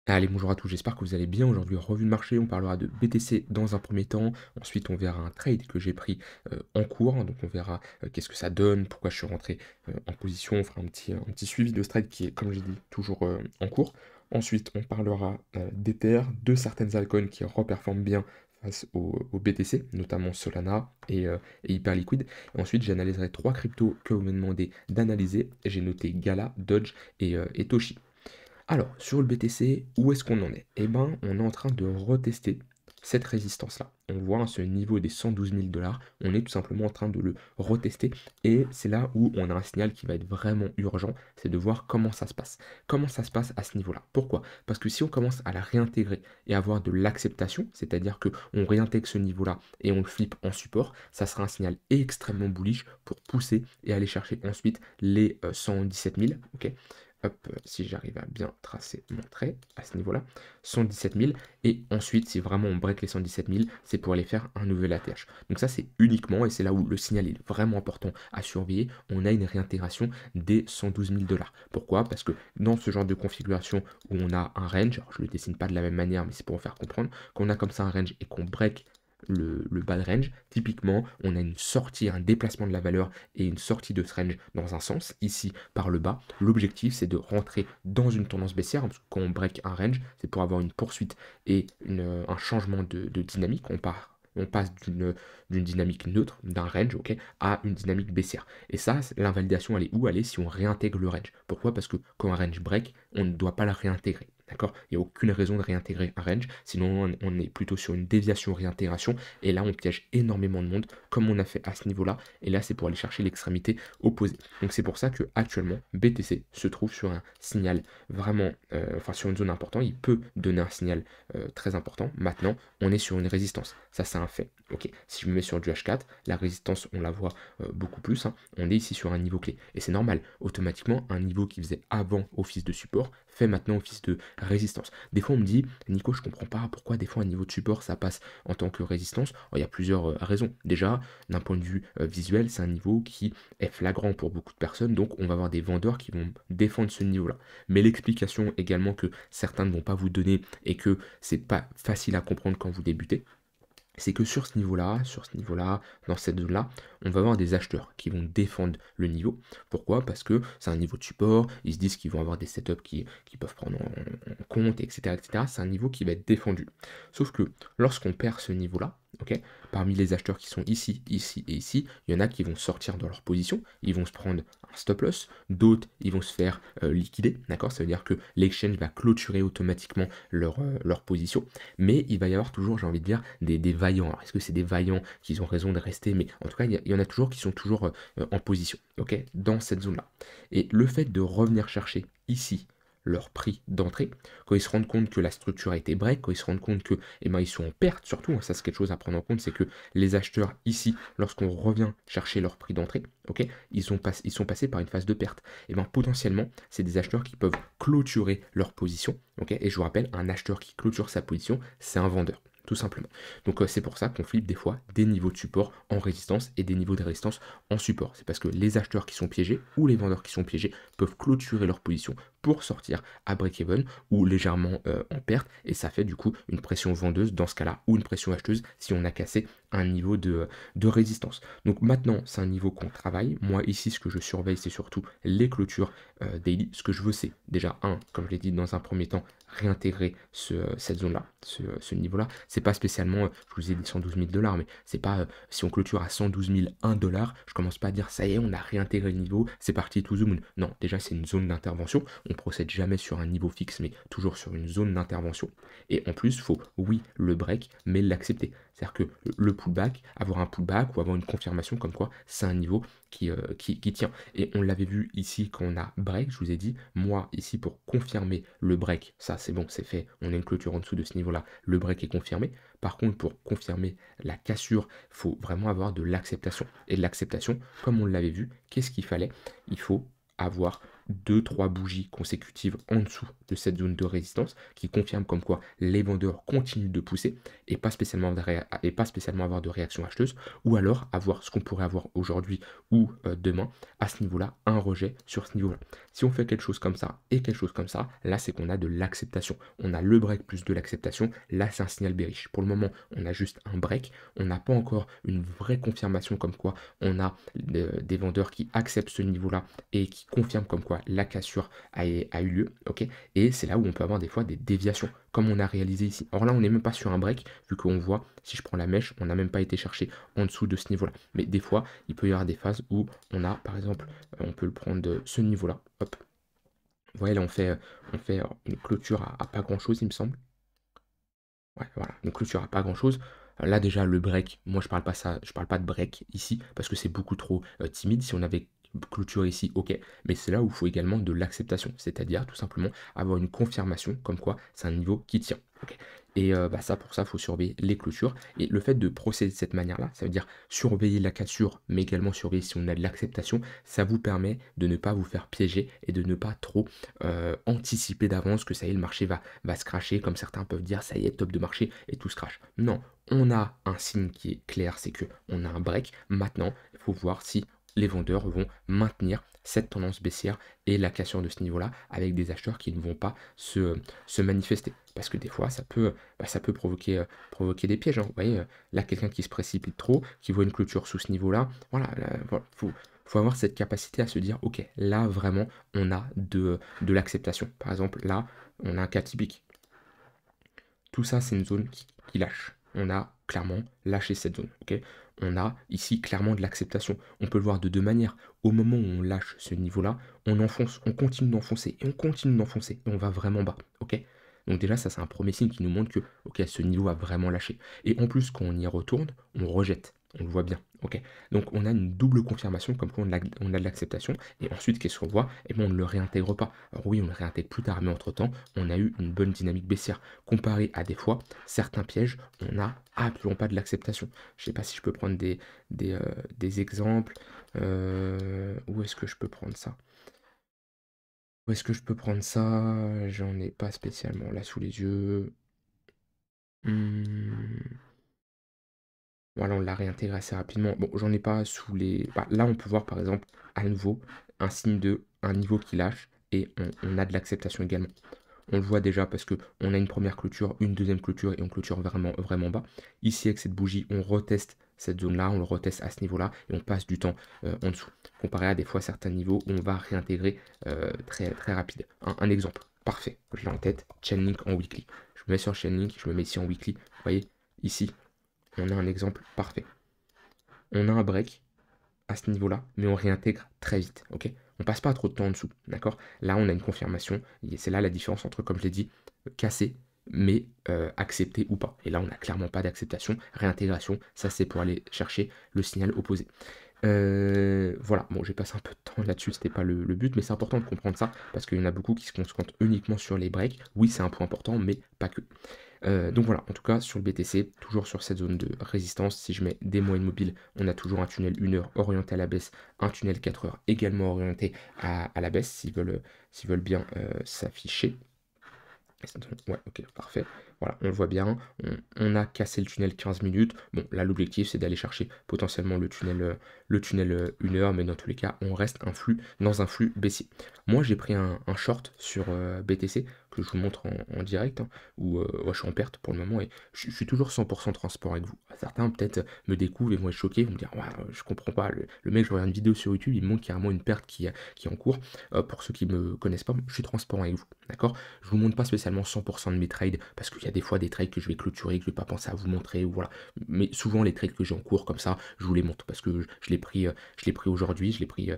Allez, bonjour à tous, j'espère que vous allez bien. Aujourd'hui, revue de marché, on parlera de BTC dans un premier temps. Ensuite, on verra un trade que j'ai pris en cours. Donc, on verra qu'est-ce que ça donne, pourquoi je suis rentré en position. On fera un petit suivi de ce trade qui est, comme j'ai dit, toujours en cours. Ensuite, on parlera d'Ether, de certaines altcoins qui reperforment bien face au BTC, notamment Solana et Hyperliquid. Et ensuite, j'analyserai trois cryptos que vous me demandez d'analyser. J'ai noté Gala, Dodge et Toshi. Alors, sur le BTC, où est-ce qu'on en est? Eh ben, on est en train de retester cette résistance-là. On voit ce niveau des 112 000 dollars, on est tout simplement en train de le retester et c'est là où on a un signal qui va être vraiment urgent, c'est de voir comment ça se passe. Comment ça se passe à ce niveau-là? Pourquoi? Parce que si on commence à la réintégrer et avoir de l'acceptation, c'est-à-dire que on réintègre ce niveau-là et on le flippe en support, ça sera un signal extrêmement bullish pour pousser et aller chercher ensuite les 117 000, ok? Hop, si j'arrive à bien tracer mon trait à ce niveau-là, 117 000. Et ensuite, si vraiment on break les 117 000, c'est pour aller faire un nouvel ATH. Donc ça, c'est uniquement, et c'est là où le signal est vraiment important à surveiller, on a une réintégration des 112 000 dollars. Pourquoi? Parce que dans ce genre de configuration où on a un range, alors je ne le dessine pas de la même manière, mais c'est pour vous faire comprendre, qu'on a comme ça un range et qu'on break le bas de range, typiquement, on a une sortie, un déplacement de la valeur et une sortie de ce range dans un sens, ici par le bas. L'objectif, c'est de rentrer dans une tendance baissière, parce que quand on break un range, c'est pour avoir une poursuite et un changement de dynamique. On passe d'une dynamique neutre, d'un range, ok, à une dynamique baissière. Et ça, l'invalidation, elle est où? Elle est si on réintègre le range. Pourquoi? Parce que quand un range break, on ne doit pas la réintégrer. D'accord? Il n'y a aucune raison de réintégrer un range, sinon on est plutôt sur une déviation réintégration, et là on piège énormément de monde, comme on a fait à ce niveau-là, et là c'est pour aller chercher l'extrémité opposée. Donc c'est pour ça que actuellement BTC se trouve sur un signal vraiment, enfin sur une zone importante, il peut donner un signal très important. Maintenant, on est sur une résistance, ça c'est un fait. Ok, si je me mets sur du H4, la résistance on la voit beaucoup plus, hein. On est ici sur un niveau clé, et c'est normal, automatiquement un niveau qui faisait avant office de support fait maintenant office de résistance. Des fois on me dit, Nico, je comprends pas pourquoi des fois un niveau de support ça passe en tant que résistance. Alors, il y a plusieurs raisons. Déjà, d'un point de vue visuel, c'est un niveau qui est flagrant pour beaucoup de personnes, donc on va avoir des vendeurs qui vont défendre ce niveau-là. Mais l'explication également que certains ne vont pas vous donner et que c'est pas facile à comprendre quand vous débutez, c'est que sur ce niveau-là, dans cette zone-là, on va avoir des acheteurs qui vont défendre le niveau. Pourquoi? Parce que c'est un niveau de support, ils se disent qu'ils vont avoir des setups qui peuvent prendre en compte, etc., etc. C'est un niveau qui va être défendu. Sauf que lorsqu'on perd ce niveau-là, ok, parmi les acheteurs qui sont ici, ici et ici, il y en a qui vont sortir dans leur position, ils vont se prendre un stop loss, d'autres ils vont se faire liquider, d'accord? Ça veut dire que l'exchange va clôturer automatiquement leur position, mais il va y avoir toujours, j'ai envie de dire, des vaillants. Alors, est-ce que c'est des vaillants qui ont raison de rester? Mais en tout cas, il y en a toujours qui sont toujours en position, ok, dans cette zone-là. Et le fait de revenir chercher ici leur prix d'entrée, quand ils se rendent compte que la structure a été break, quand ils se rendent compte que, eh ben, ils sont en perte, surtout, hein, ça c'est quelque chose à prendre en compte, c'est que les acheteurs ici, lorsqu'on revient chercher leur prix d'entrée, ok, ils sont passés par une phase de perte. Et ben potentiellement, c'est des acheteurs qui peuvent clôturer leur position, ok, et je vous rappelle, un acheteur qui clôture sa position, c'est un vendeur, tout simplement. Donc c'est pour ça qu'on flippe des fois des niveaux de support en résistance et des niveaux de résistance en support. C'est parce que les acheteurs qui sont piégés ou les vendeurs qui sont piégés peuvent clôturer leur position pour sortir à break-even ou légèrement en perte, et ça fait du coup une pression vendeuse dans ce cas-là ou une pression acheteuse si on a cassé un niveau de résistance. Donc maintenant c'est un niveau qu'on travaille. Moi ici ce que je surveille c'est surtout les clôtures daily. Ce que je veux c'est déjà comme je l'ai dit dans un premier temps, réintégrer cette zone-là, ce niveau-là. C'est pas spécialement, je vous ai dit 112 000 dollars, mais c'est pas si on clôture à 112 001 dollars, je commence pas à dire ça y est, on a réintégré le niveau, c'est parti to the moon. Non, déjà c'est une zone d'intervention. On procède jamais sur un niveau fixe, mais toujours sur une zone d'intervention. Et en plus, faut oui le break, mais l'accepter. C'est-à-dire que le pullback, avoir un pullback ou avoir une confirmation comme quoi c'est un niveau qui tient. Et on l'avait vu ici quand on a break, je vous ai dit, moi ici pour confirmer le break, ça c'est bon, c'est fait, on a une clôture en dessous de ce niveau-là, le break est confirmé. Par contre, pour confirmer la cassure, il faut vraiment avoir de l'acceptation. Et de l'acceptation, comme on l'avait vu, qu'est-ce qu'il fallait? Il faut avoir 2-3 bougies consécutives en dessous de cette zone de résistance qui confirment comme quoi les vendeurs continuent de pousser et pas spécialement avoir de réaction acheteuse, ou alors avoir ce qu'on pourrait avoir aujourd'hui ou demain à ce niveau-là, un rejet sur ce niveau-là. Si on fait quelque chose comme ça et quelque chose comme ça, là c'est qu'on a de l'acceptation. On a le break plus de l'acceptation, là c'est un signal bearish. Pour le moment, on a juste un break, on n'a pas encore une vraie confirmation comme quoi on a des vendeurs qui acceptent ce niveau-là et qui confirment comme quoi la cassure a eu lieu, ok. Et c'est là où on peut avoir des fois des déviations, comme on a réalisé ici. Or là, on n'est même pas sur un break, vu qu'on voit, si je prends la mèche, on n'a même pas été chercher en dessous de ce niveau-là. Mais des fois, il peut y avoir des phases où on a, par exemple, on peut le prendre de ce niveau-là, hop. Vous voyez, là, on fait une clôture à pas grand-chose, il me semble. Ouais, voilà, une clôture à pas grand-chose. Là, déjà, le break, moi, je parle pas de break ici, parce que c'est beaucoup trop timide. Si on avait clôture ici, ok, mais c'est là où il faut également de l'acceptation, c'est-à-dire tout simplement avoir une confirmation comme quoi c'est un niveau qui tient. Ok. Et bah, ça, pour ça, il faut surveiller les clôtures. Et le fait de procéder de cette manière-là, ça veut dire surveiller la cassure, mais également surveiller si on a de l'acceptation, ça vous permet de ne pas vous faire piéger et de ne pas trop anticiper d'avance que ça y est, le marché va se crasher, comme certains peuvent dire, ça y est, top de marché, et tout se crache. Non, on a un signe qui est clair, c'est que on a un break. Maintenant, il faut voir si les vendeurs vont maintenir cette tendance baissière et la cassure de ce niveau-là avec des acheteurs qui ne vont pas se manifester. Parce que des fois, ça peut provoquer des pièges, hein. Vous voyez, là, quelqu'un qui se précipite trop, qui voit une clôture sous ce niveau-là, voilà, voilà, faut avoir cette capacité à se dire, ok, là, vraiment, on a de l'acceptation. Par exemple, là, on a un cas typique. Tout ça, c'est une zone qui lâche. On a clairement lâché cette zone, ok. On a ici clairement de l'acceptation. On peut le voir de deux manières. Au moment où on lâche ce niveau-là, on enfonce, on continue d'enfoncer, et on continue d'enfoncer, et on va vraiment bas, ok. Donc déjà, ça, c'est un premier signe qui nous montre que, ok, ce niveau a vraiment lâché. Et en plus, quand on y retourne, on rejette. On le voit bien, ok. Donc on a une double confirmation, comme quoi on a de l'acceptation. Et ensuite, qu'est-ce qu'on voit? Eh bien, on ne le réintègre pas. Alors oui, on le réintègre plus tard, mais entre-temps, on a eu une bonne dynamique baissière. Comparé à des fois, certains pièges, on n'a absolument pas de l'acceptation. Je ne sais pas si je peux prendre des exemples. Où est-ce que je peux prendre ça? Où est-ce que je peux prendre ça? J'en ai pas spécialement là sous les yeux. Hmm. Voilà, on l'a réintégré assez rapidement. Bon, j'en ai pas sous les. Bah, là, on peut voir par exemple à nouveau un signe de un niveau qui lâche et on a de l'acceptation également. On le voit déjà parce que on a une première clôture, une deuxième clôture et on clôture vraiment, vraiment bas. Ici, avec cette bougie, on reteste cette zone-là, on le reteste à ce niveau-là et on passe du temps en dessous. Comparé à des fois certains niveaux où on va réintégrer très, très rapide. Un exemple parfait, je l'ai en tête, Chainlink en weekly. Je me mets sur Chainlink, je me mets ici en weekly. Vous voyez, ici, on a un exemple parfait. On a un break à ce niveau-là, mais on réintègre très vite, ok. On passe pas trop de temps en dessous, d'accord. Là, on a une confirmation, et c'est là la différence entre, comme je l'ai dit, casser, mais accepter ou pas. Et là, on n'a clairement pas d'acceptation. Réintégration, ça c'est pour aller chercher le signal opposé. Voilà, bon, j'ai passé un peu de temps là-dessus, c'était pas le but, mais c'est important de comprendre ça, parce qu'il y en a beaucoup qui se concentrent uniquement sur les breaks. Oui, c'est un point important, mais pas que. Donc voilà, en tout cas sur le BTC, toujours sur cette zone de résistance, si je mets des moyennes mobiles, on a toujours un tunnel 1 heure orienté à la baisse, un tunnel 4 heures également orienté à la baisse, s'ils veulent bien s'afficher. Ouais, ok, parfait. Voilà, on le voit bien. On a cassé le tunnel 15 minutes. Bon, là, l'objectif, c'est d'aller chercher potentiellement le tunnel 1 heure, mais dans tous les cas, on reste dans un flux baissier. Moi, j'ai pris un short sur BTC que je vous montre en direct, hein, où ouais, je suis en perte pour le moment et je suis toujours 100% transparent avec vous. Certains, peut-être, me découvrent et vont être choqués, vont me dire, ouais, je comprends pas. Le mec, je regarde une vidéo sur YouTube, il me montre carrément une perte qui est en cours. Pour ceux qui me connaissent pas, je suis transparent avec vous, d'accord? Je vous montre pas spécialement 100% de mes trades parce qu'il y a des fois des trades que je vais clôturer, que je vais pas penser à vous montrer ou voilà. Mais souvent les trades que j'ai en cours comme ça, je vous les montre parce que je l'ai pris aujourd'hui, je l'ai pris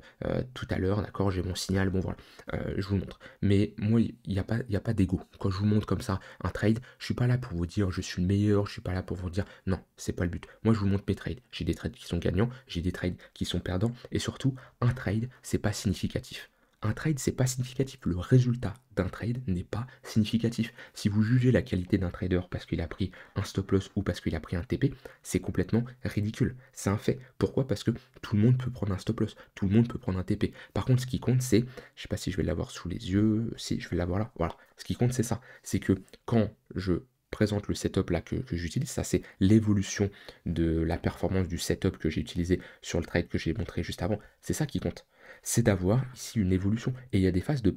tout à l'heure, d'accord. J'ai mon signal, bon voilà, je vous montre. Mais moi, il y a pas d'ego. Quand je vous montre comme ça un trade, je suis pas là pour vous dire je suis le meilleur, je suis pas là pour vous dire non, c'est pas le but. Moi, je vous montre mes trades. J'ai des trades qui sont gagnants, j'ai des trades qui sont perdants et surtout un trade, c'est pas significatif. Un trade, c'est pas significatif. Le résultat d'un trade n'est pas significatif. Si vous jugez la qualité d'un trader parce qu'il a pris un stop loss ou parce qu'il a pris un TP, c'est complètement ridicule. C'est un fait. Pourquoi? Parce que tout le monde peut prendre un stop loss, tout le monde peut prendre un TP. Par contre, ce qui compte, c'est, je sais pas si je vais l'avoir sous les yeux, si je vais l'avoir là, voilà. Ce qui compte, c'est ça. C'est que quand je présente le setup là que j'utilise, ça c'est l'évolution de la performance du setup que j'ai utilisé sur le trade que j'ai montré juste avant. C'est ça qui compte. C'est d'avoir ici une évolution. Et il y a des phases de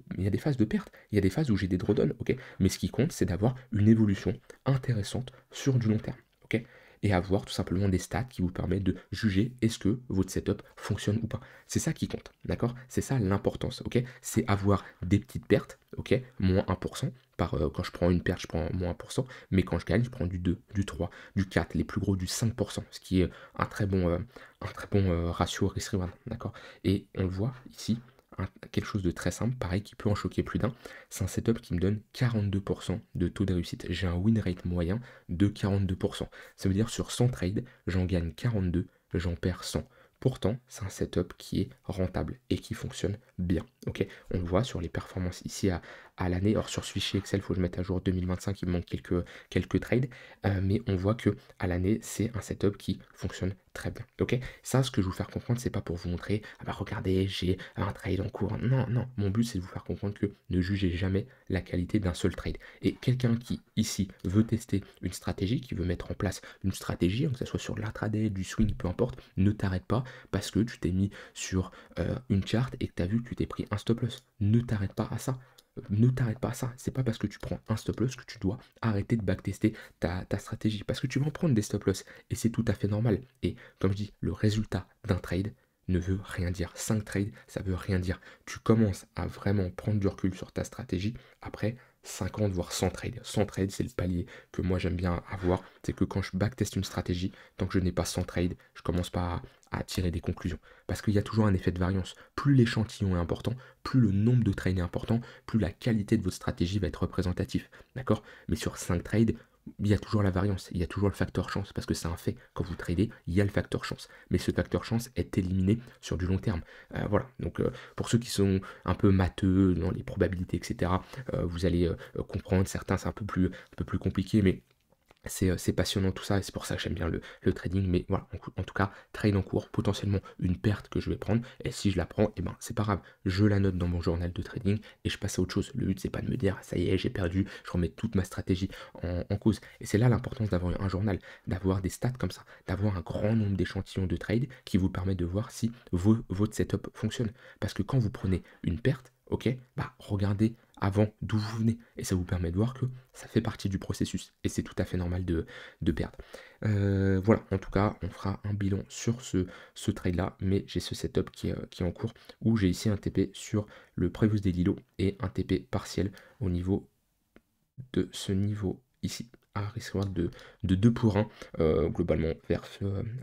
perte, il y a des phases où j'ai des drawdowns, ok. Mais ce qui compte, c'est d'avoir une évolution intéressante sur du long terme, ok. Et avoir tout simplement des stats qui vous permettent de juger est-ce que votre setup fonctionne ou pas. C'est ça qui compte, d'accord? C'est ça l'importance, ok? C'est avoir des petites pertes, ok? Moins 1%. Quand je prends une perte, je prends moins 1%, mais quand je gagne, je prends du 2, du 3, du 4, les plus gros du 5%, ce qui est un très bon ratio risk-reward, d'accord? Et on le voit ici, quelque chose de très simple, pareil, qui peut en choquer plus d'un, c'est un setup qui me donne 42% de taux de réussite. J'ai un win rate moyen de 42%. Ça veut dire sur 100 trades, j'en gagne 42, j'en perds 100. Pourtant, c'est un setup qui est rentable et qui fonctionne bien. Ok, on le voit sur les performances ici à l'année. Or, sur ce fichier Excel, il faut que je mette à jour 2025, il me manque quelques trades. Mais on voit que à l'année, c'est un setup qui fonctionne très bien. Ok, ça, ce que je veux vous faire comprendre, c'est pas pour vous montrer, ah bah regardez, j'ai un trade en cours. Non, non, mon but, c'est de vous faire comprendre que ne jugez jamais la qualité d'un seul trade. Et quelqu'un qui, ici, veut tester une stratégie, qui veut mettre en place une stratégie, hein, que ce soit sur de l'intraday, du swing, peu importe, ne t'arrête pas parce que tu t'es mis sur une charte et que tu as vu que tu t'es pris un stop loss. Ne t'arrête pas à ça. Ne t'arrête pas à ça. C'est pas parce que tu prends un stop loss que tu dois arrêter de backtester ta stratégie. Parce que tu vas en prendre des stop loss. Et c'est tout à fait normal. Et comme je dis, le résultat d'un trade ne veut rien dire. 5 trades, ça veut rien dire. Tu commences à vraiment prendre du recul sur ta stratégie après 50 voire 100 trades. 100 trades, c'est le palier que moi j'aime bien avoir. C'est que quand je backteste une stratégie, tant que je n'ai pas 100 trades, je commence pas à tirer des conclusions. Parce qu'il y a toujours un effet de variance. Plus l'échantillon est important, plus le nombre de trades est important, plus la qualité de votre stratégie va être représentative. D'accord? Mais sur 5 trades, il y a toujours la variance, il y a toujours le facteur chance, parce que c'est un fait, quand vous tradez, il y a le facteur chance. Mais ce facteur chance est éliminé sur du long terme. Voilà, donc pour ceux qui sont un peu matheux dans les probabilités, etc., vous allez comprendre, certains c'est un peu plus compliqué, mais c'est passionnant tout ça et c'est pour ça que j'aime bien le trading. Mais voilà, en tout cas, trade en cours, potentiellement une perte que je vais prendre. Et si je la prends, et ben c'est pas grave. Je la note dans mon journal de trading et je passe à autre chose. Le but, c'est pas de me dire, ça y est, j'ai perdu, je remets toute ma stratégie en cause. Et c'est là l'importance d'avoir un journal, d'avoir des stats comme ça, d'avoir un grand nombre d'échantillons de trade qui vous permettent de voir si votre setup fonctionne. Parce que quand vous prenez une perte, ok, bah regardez avant d'où vous venez. Et ça vous permet de voir que ça fait partie du processus. Et c'est tout à fait normal de perdre. Voilà, en tout cas, on fera un bilan sur ce trade-là. Mais j'ai ce setup qui est en cours où j'ai ici un TP sur le Previous Daily Low et un TP partiel au niveau de ce niveau ici, à risque de 2 pour 1, globalement, vers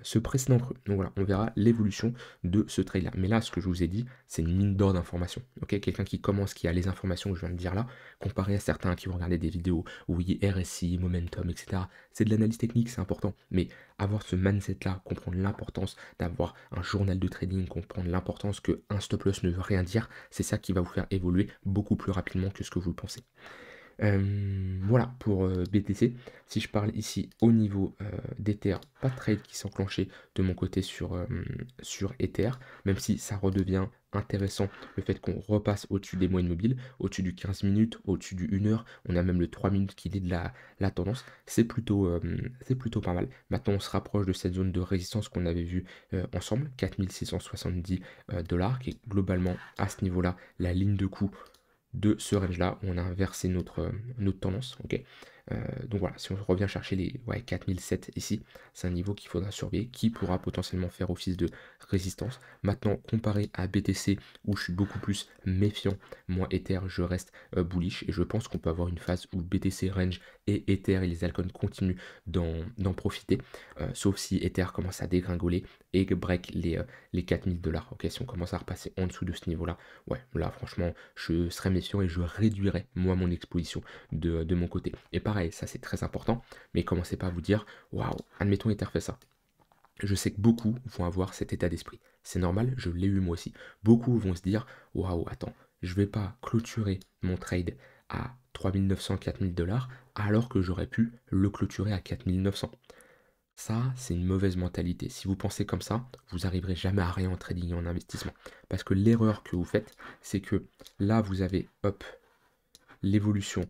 ce précédent creux. Donc voilà, on verra l'évolution de ce trade-là. Mais là, ce que je vous ai dit, c'est une mine d'or d'informations. Ok, quelqu'un qui commence, qui a les informations que je viens de dire là, comparé à certains qui vont regarder des vidéos, oui, RSI, momentum, etc. C'est de l'analyse technique, c'est important. Mais avoir ce mindset-là, comprendre l'importance d'avoir un journal de trading, comprendre l'importance qu'un stop loss ne veut rien dire, c'est ça qui va vous faire évoluer beaucoup plus rapidement que ce que vous le pensez. Voilà pour BTC. Si je parle ici au niveau d'Ether, pas de trade qui s'enclenchait de mon côté sur Ether, même si ça redevient intéressant le fait qu'on repasse au-dessus des moyennes mobiles, au-dessus du 15 minutes, au-dessus du 1 heure, on a même le 3 minutes qui est de la tendance, c'est plutôt pas mal. Maintenant on se rapproche de cette zone de résistance qu'on avait vue ensemble, 4670 $, qui est globalement à ce niveau-là la ligne de coup de ce range-là, où on a inversé notre tendance. Ok. Donc voilà, si on revient chercher les 4007 ici, c'est un niveau qu'il faudra surveiller, qui pourra potentiellement faire office de résistance. Maintenant, comparé à BTC, où je suis beaucoup plus méfiant, moi, Ether, je reste bullish, et je pense qu'on peut avoir une phase où BTC range et Ether et les altcoins continuent d'en profiter, sauf si Ether commence à dégringoler et break les 4000 $. Ok, si on commence à repasser en dessous de ce niveau-là, ouais, là, franchement, je serais méfiant et je réduirais, moi, mon exposition de mon côté. Et pareil, ça c'est très important, mais commencez pas à vous dire, waouh, admettons Ether fait ça. Je sais que beaucoup vont avoir cet état d'esprit. C'est normal, je l'ai eu moi aussi. Beaucoup vont se dire, waouh, attends, je vais pas clôturer mon trade à 3 900 4 000 $ alors que j'aurais pu le clôturer à 4 900. Ça, c'est une mauvaise mentalité. Si vous pensez comme ça, vous arriverez jamais à rien en trading et en investissement. Parce que l'erreur que vous faites, c'est que là, vous avez, hop, l'évolution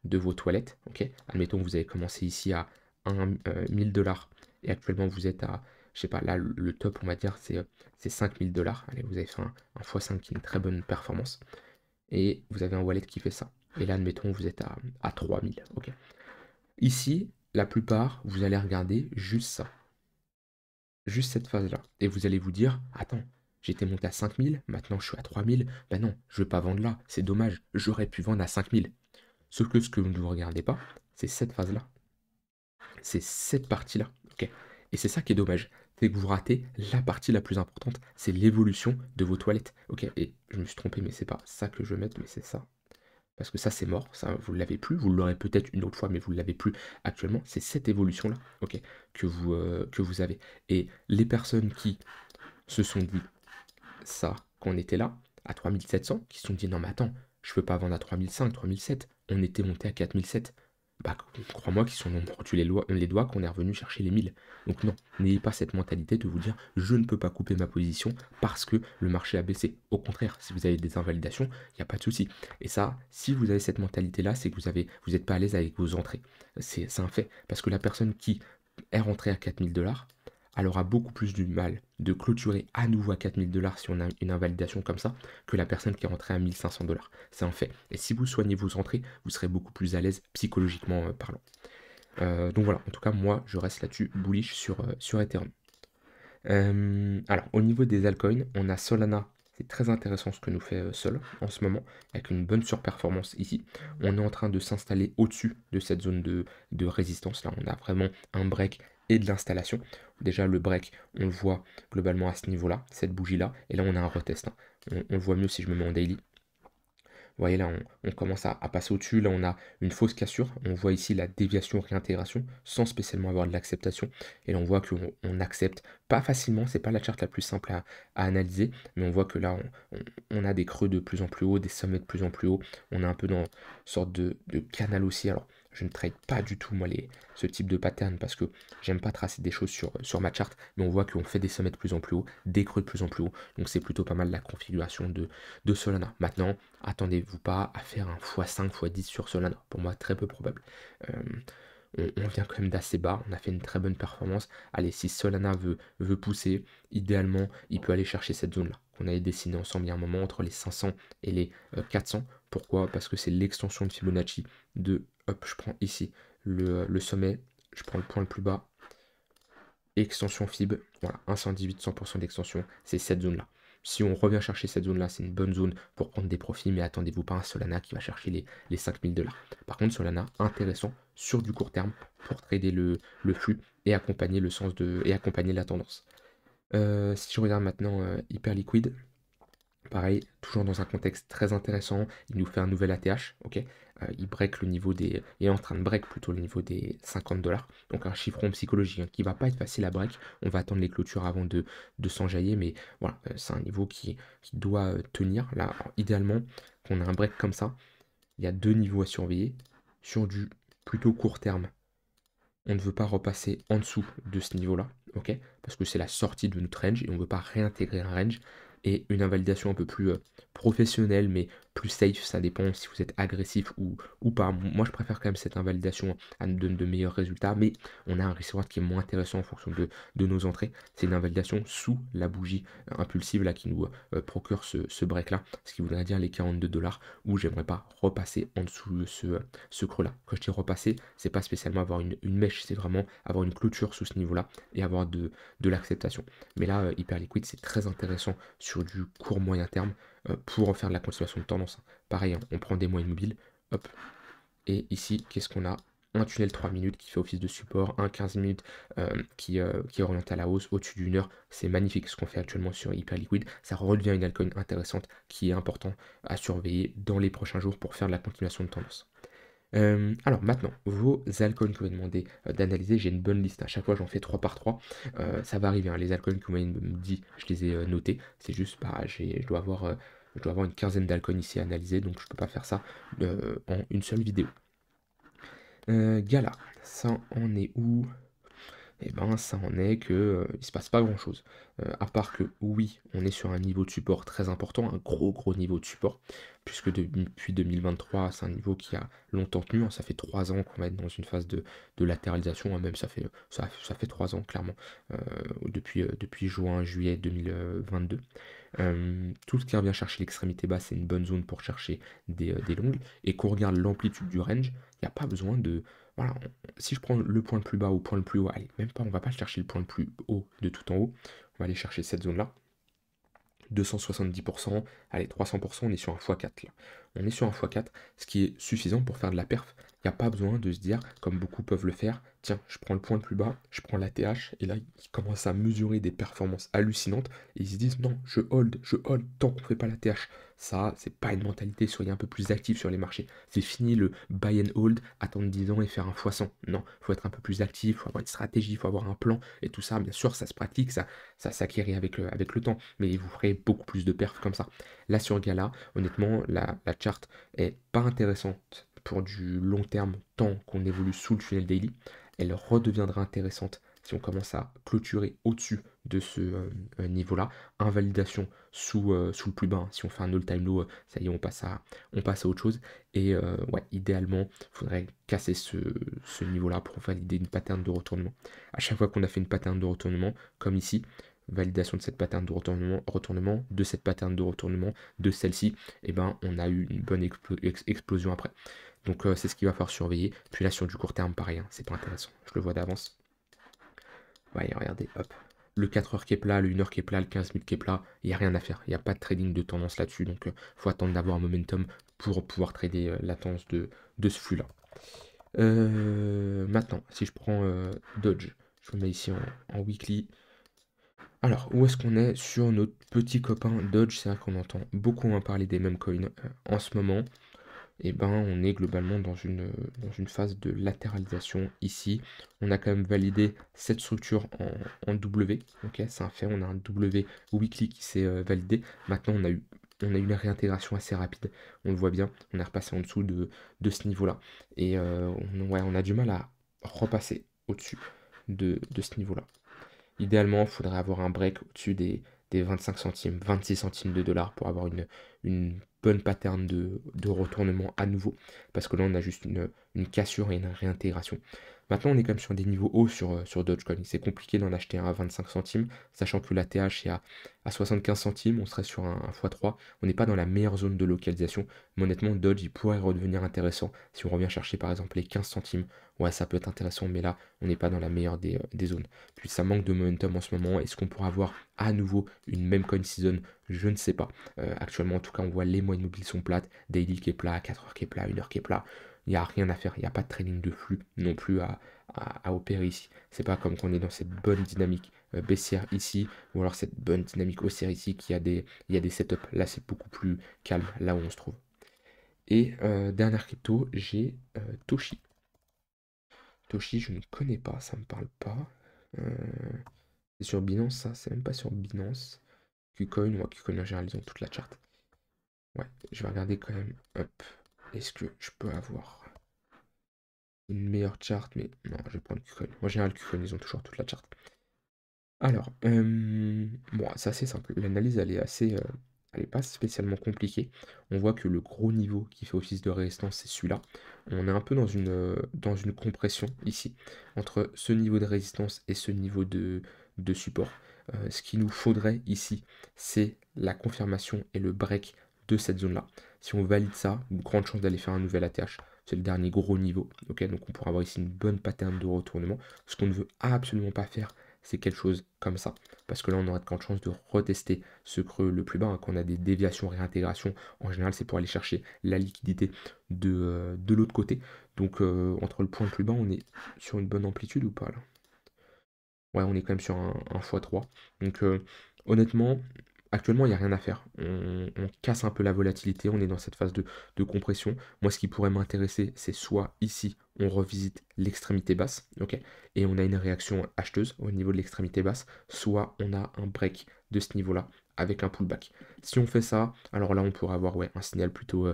de vos toilettes. Ok, admettons que vous avez commencé ici à 1000 $ et actuellement vous êtes à, je sais pas, là le top, on va dire, c'est 5000 $. Allez, vous avez fait un x5 qui est une très bonne performance. Et vous avez un wallet qui fait ça. Et là, admettons, vous êtes à 3000. Ok. Ici, la plupart, vous allez regarder juste ça. Juste cette phase-là. Et vous allez vous dire, attends, j'étais monté à 5000, maintenant je suis à 3000. Ben non, je ne vais pas vendre là, c'est dommage, j'aurais pu vendre à 5000. Sauf que ce que vous ne regardez pas, c'est cette phase-là. C'est cette partie-là. Ok. Et c'est ça qui est dommage. C'est que vous ratez la partie la plus importante, c'est l'évolution de vos toilettes. Ok, et je me suis trompé, mais c'est pas ça que je veux mettre, mais c'est ça. Parce que ça, c'est mort, ça, vous ne l'avez plus. Vous l'aurez peut-être une autre fois, mais vous ne l'avez plus actuellement. C'est cette évolution-là, ok, que vous avez. Et les personnes qui se sont dit ça quand on était là, à 3700, qui se sont dit non, mais attends, je peux pas vendre à 3005, 3007, on était monté à 4007. Bah, crois-moi qu'ils sont nombreux, tu les doigts qu'on est revenu chercher les 1000. Donc non, n'ayez pas cette mentalité de vous dire je ne peux pas couper ma position parce que le marché a baissé. Au contraire, si vous avez des invalidations, il n'y a pas de souci. Et ça, si vous avez cette mentalité-là, c'est que vous n'êtes pas à l'aise avec vos entrées. C'est un fait. Parce que la personne qui est rentrée à 4000 $, elle aura beaucoup plus du mal de clôturer à nouveau à 4000 $ si on a une invalidation comme ça, que la personne qui est rentrée à 1500 $. C'est un fait. Et si vous soignez vos entrées, vous serez beaucoup plus à l'aise psychologiquement parlant. Donc voilà, en tout cas, moi, je reste là-dessus bullish sur Ethereum. Alors, au niveau des altcoins, on a Solana. C'est très intéressant ce que nous fait Sol en ce moment, avec une bonne surperformance ici. On est en train de s'installer au-dessus de cette zone de résistance. Là, on a vraiment un break et de l'installation. Déjà, le break, on le voit globalement à ce niveau-là, cette bougie-là. Et là, on a un retest, hein. On le voit mieux si je me mets en daily. Vous voyez là, on commence à passer au-dessus. Là, on a une fausse cassure. On voit ici la déviation réintégration sans spécialement avoir de l'acceptation. Et là, on voit qu'on accepte pas facilement. C'est pas la charte la plus simple à analyser. Mais on voit que là, on a des creux de plus en plus haut, des sommets de plus en plus haut. On est un peu dans une sorte de canal aussi. Alors, je ne trade pas du tout, moi, ce type de pattern parce que j'aime pas tracer des choses sur ma charte. Mais on voit qu'on fait des sommets de plus en plus haut, des creux de plus en plus haut. Donc, c'est plutôt pas mal la configuration de Solana. Maintenant, attendez-vous pas à faire un x5, x10 sur Solana. Pour moi, très peu probable. Euh, on vient quand même d'assez bas. On a fait une très bonne performance. Allez, si Solana veut pousser, idéalement, il peut aller chercher cette zone-là qu'on avait dessinée ensemble il y a un moment entre les 500 et les 400. Pourquoi? Parce que c'est l'extension de Fibonacci de, hop, je prends ici le sommet, je prends le point le plus bas, extension Fib, voilà, 118, 100% d'extension, c'est cette zone-là. Si on revient chercher cette zone-là, c'est une bonne zone pour prendre des profits, mais attendez-vous pas à un Solana qui va chercher les 5000 $. Par contre, Solana, intéressant sur du court terme pour trader le flux et accompagner le sens et accompagner la tendance. Si je regarde maintenant Hyperliquid, pareil, toujours dans un contexte très intéressant, il nous fait un nouvel ATH, ok. Il break le niveau des. Il est en train de break plutôt le niveau des 50 $. Donc un chiffron psychologique hein, qui va pas être facile à break. On va attendre les clôtures avant de s'enjailler, mais voilà, c'est un niveau qui doit tenir. Là, alors, idéalement, qu'on a un break comme ça, il y a deux niveaux à surveiller. Sur du plutôt court terme, on ne veut pas repasser en dessous de ce niveau-là, ok? Parce que c'est la sortie de notre range et on ne veut pas réintégrer un range. Et une invalidation un peu plus professionnelle, mais plus safe, ça dépend si vous êtes agressif ou pas. Moi, je préfère quand même cette invalidation, à nous donne de meilleurs résultats, mais on a un risk reward qui est moins intéressant en fonction de nos entrées. C'est une invalidation sous la bougie impulsive là, qui nous procure ce break-là, ce qui voudrait dire les 42 $, où j'aimerais pas repasser en dessous de ce creux-là. Quand je dis repasser, c'est pas spécialement avoir une mèche, c'est vraiment avoir une clôture sous ce niveau-là et avoir de l'acceptation. Mais là, Hyperliquid, c'est très intéressant sur du court moyen terme pour en faire de la continuation de tendance. Pareil, hein, on prend des moyennes mobiles, hop, et ici, qu'est-ce qu'on a? Un tunnel 3 minutes qui fait office de support, un 15 minutes qui est orienté à la hausse au-dessus d'une heure. C'est magnifique ce qu'on fait actuellement sur Hyperliquid. Ça redevient une altcoin intéressante qui est important à surveiller dans les prochains jours pour faire de la continuation de tendance. Alors maintenant, vos altcoins que vous m'avez demandé d'analyser, j'ai une bonne liste. À chaque fois, j'en fais 3 par 3. Ça va arriver, hein, les altcoins que vous m'avez dit, je les ai notés. C'est juste, bah, je dois avoir je dois avoir une quinzaine d'alcoins ici à analyser, donc je peux pas faire ça en une seule vidéo. Gala, ça en est où? Et ben ça en est que, il se passe pas grand-chose. À part que oui, on est sur un niveau de support très important, un gros niveau de support, puisque depuis 2023, c'est un niveau qui a longtemps tenu, hein. Ça fait 3 ans qu'on va être dans une phase de latéralisation, hein, même ça fait 3 ans clairement, depuis juin, juillet 2022. Tout ce qui revient chercher l'extrémité basse, c'est une bonne zone pour chercher des longues. Et qu'on regarde l'amplitude du range, il n'y a pas besoin de... Voilà, si je prends le point le plus bas au point le plus haut, allez, même pas, on va pas chercher le point le plus haut de tout en haut, on va aller chercher cette zone-là. 270%, allez, 300%, on est sur un x4 là. On est sur un x4, ce qui est suffisant pour faire de la perf. Il n'y a pas besoin de se dire, comme beaucoup peuvent le faire, tiens, je prends le point le plus bas, je prends la TH, et là, ils commencent à mesurer des performances hallucinantes, et ils se disent, non, je hold, tant qu'on ne fait pas la TH. Ça, c'est pas une mentalité, soyez un peu plus actif sur les marchés. C'est fini le buy and hold, attendre 10 ans et faire un x100. Non, il faut être un peu plus actif, il faut avoir une stratégie, il faut avoir un plan, et tout ça, bien sûr, ça se pratique, ça s'acquérit avec le temps, mais vous ferez beaucoup plus de perfs comme ça. Là, sur Gala, honnêtement, la chart est pas intéressante pour du long terme tant qu'on évolue sous le tunnel daily. Elle redeviendra intéressante si on commence à clôturer au-dessus de ce niveau-là. Invalidation sous le plus bas, hein. Si on fait un all-time low, ça y est, on passe à autre chose. Et ouais, idéalement, il faudrait casser ce niveau-là pour valider une pattern de retournement. À chaque fois qu'on a fait une pattern de retournement, comme ici, validation de cette pattern de retournement, de cette pattern de retournement, de celle-ci, et ben on a eu une bonne explosion après. Donc c'est ce qu'il va falloir surveiller. Puis là sur du court terme, pareil, hein, c'est pas intéressant. Je le vois d'avance. Ouais, regardez, hop. Le 4 heures qui est plat, le 1 heure qui est plat, le 15 minutes qui est plat, il n'y a rien à faire. Il n'y a pas de trading de tendance là-dessus. Donc faut attendre d'avoir un momentum pour pouvoir trader la tendance de ce flux-là. Maintenant, si je prends Dodge, je le mets ici en weekly. Alors, où est-ce qu'on est sur notre petit copain Dodge? C'est vrai qu'on entend beaucoup en parler des mêmes coins en ce moment. Et ben, on est globalement dans une phase de latéralisation ici. On a quand même validé cette structure en W. Ok, c'est un fait, on a un W weekly qui s'est validé. Maintenant, on a eu une réintégration assez rapide. On le voit bien, on est repassé en dessous de ce niveau-là. Et ouais, on a du mal à repasser au-dessus de ce niveau-là. Idéalement, il faudrait avoir un break au-dessus des 25 centimes, 26 centimes de dollars pour avoir une bonne pattern de retournement à nouveau. Parce que là, on a juste une cassure et une réintégration. Maintenant, on est quand même sur des niveaux hauts sur Dogecoin. C'est compliqué d'en acheter un à 25 centimes, sachant que la TH est à 75 centimes, on serait sur un x3. On n'est pas dans la meilleure zone de localisation. Mais honnêtement, Dodge, il pourrait redevenir intéressant si on revient chercher par exemple les 15 centimes. Ouais, ça peut être intéressant, mais là, on n'est pas dans la meilleure des zones. Puis ça manque de momentum en ce moment. Est-ce qu'on pourra avoir à nouveau une même coin season? Je ne sais pas. Actuellement, en tout cas, on voit les moyennes mobiles sont plates. Daily qui est plat, 4 heures qui est plat, 1 heure qui est plat. Il n'y a rien à faire. Il n'y a pas de trading de flux non plus à opérer ici. C'est pas comme qu'on est dans cette bonne dynamique baissière ici, ou alors cette bonne dynamique haussière ici, il y a des setups. Là, c'est beaucoup plus calme, là où on se trouve. Et dernière crypto, j'ai Toshi. Toshi, je ne connais pas, ça me parle pas. Euh, c'est sur Binance, ça, c'est même pas sur Binance. Qcoin, moi, Qcoin en général, ils ont toute la charte. Ouais, je vais regarder quand même. Hop. Est-ce que je peux avoir une meilleure charte? Mais non, je vais prendre Qcoin. En général, Qcoin, ils ont toujours toute la charte. Alors, bon, c'est assez simple. L'analyse, elle est pas spécialement compliquée. On voit que le gros niveau qui fait office de résistance, c'est celui-là. On est un peu dans une compression ici, entre ce niveau de résistance et ce niveau de support. Ce qu'il nous faudrait ici, c'est la confirmation et le break de cette zone-là. Si on valide ça, une grande chance d'aller faire un nouvel ATH. C'est le dernier gros niveau. Ok, donc on pourra avoir ici une bonne pattern de retournement. Ce qu'on ne veut absolument pas faire, c'est quelque chose comme ça. Parce que là, on aura de grandes chances de retester ce creux le plus bas. Hein. Quand on a des déviations, réintégration, en général, c'est pour aller chercher la liquidité de l'autre côté. Donc, entre le point le plus bas, on est sur une bonne amplitude ou pas là? Ouais, on est quand même sur un x3. Donc, honnêtement, actuellement, il n'y a rien à faire. On casse un peu la volatilité, on est dans cette phase de compression. Moi, ce qui pourrait m'intéresser, c'est soit ici, on revisite l'extrémité basse, ok, et on a une réaction acheteuse au niveau de l'extrémité basse, soit on a un break de ce niveau-là avec un pullback. Si on fait ça, alors là, on pourrait avoir, ouais, un signal plutôt,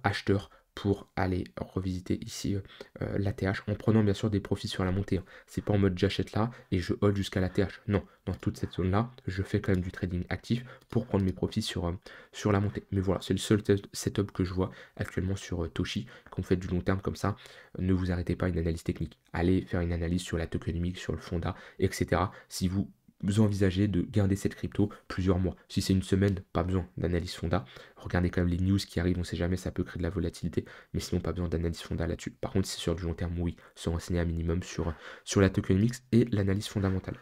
acheteur pour aller revisiter ici, l'ATH en prenant bien sûr des profits sur la montée, hein. C'est pas en mode j'achète là et je hold jusqu'à l'ATH. Non, dans toute cette zone-là, je fais quand même du trading actif pour prendre mes profits sur la montée. Mais voilà, c'est le seul setup que je vois actuellement sur, Toshi. Quand vous faites du long terme comme ça, ne vous arrêtez pas à une analyse technique. Allez faire une analyse sur la tokenomics, sur le fonda, etc. Si vous envisagez de garder cette crypto plusieurs mois. Si c'est une semaine, pas besoin d'analyse fonda. Regardez quand même les news qui arrivent, on ne sait jamais, ça peut créer de la volatilité, mais sinon pas besoin d'analyse fonda là-dessus. Par contre, si c'est sur du long terme, oui, se renseigner un minimum sur la tokenomics et l'analyse fondamentale.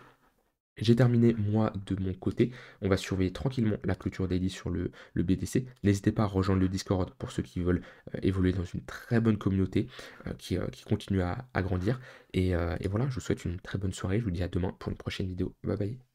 J'ai terminé moi de mon côté. On va surveiller tranquillement la clôture daily sur le BTC. N'hésitez pas à rejoindre le Discord pour ceux qui veulent évoluer dans une très bonne communauté qui continue à grandir. Et voilà, je vous souhaite une très bonne soirée. Je vous dis à demain pour une prochaine vidéo. Bye bye.